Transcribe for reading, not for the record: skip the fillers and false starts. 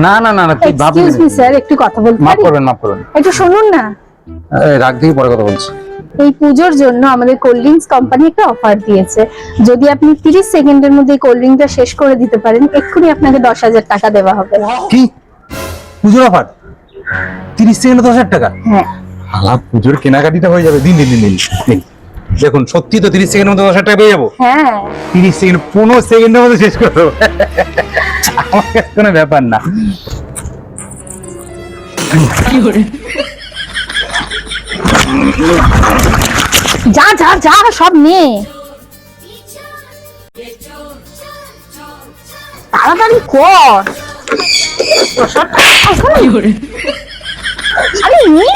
না না না না, তুই ভাববি এক্সকিউজ মি স্যার, একটু কথা বলতে মাফ পারি? করবেন, মাফ করবেন। একটু শুনুন না। রাগ দিয়ে পরে কথা বলছি। এই পুজোর জন্য আমাদের কোল্ড ড্রিঙ্কস কোম্পানি একটা অফার দিয়েছে। যদি আপনি 30 সেকেন্ডের মধ্যে কোল্ড ড্রিঙ্কটা শেষ করে দিতে পারেন, এক্ষুনি আপনাকে 10,000 টাকা দেওয়া হবে। কি পুজোর অফার? 30 সেকেন্ডে 10,000 টাকা? হ্যাঁ। আলা, পুজোর কেনাকাটিটা হয়ে যাবে। দিন দিন দিন দিন দিন। দেখুন, সত্যি তো 30 সেকেন্ডের মধ্যে 10,000 টাকা পেয়ে যাবো? হ্যাঁ। 30 সেকেন্ড, 15 সেকেন্ডের মধ্যে শেষ করে দেবো। আমার কাছে কোনো ব্যাপার না। যা যা যা, সব নে, তাড়াতাড়ি কর। আরে নে।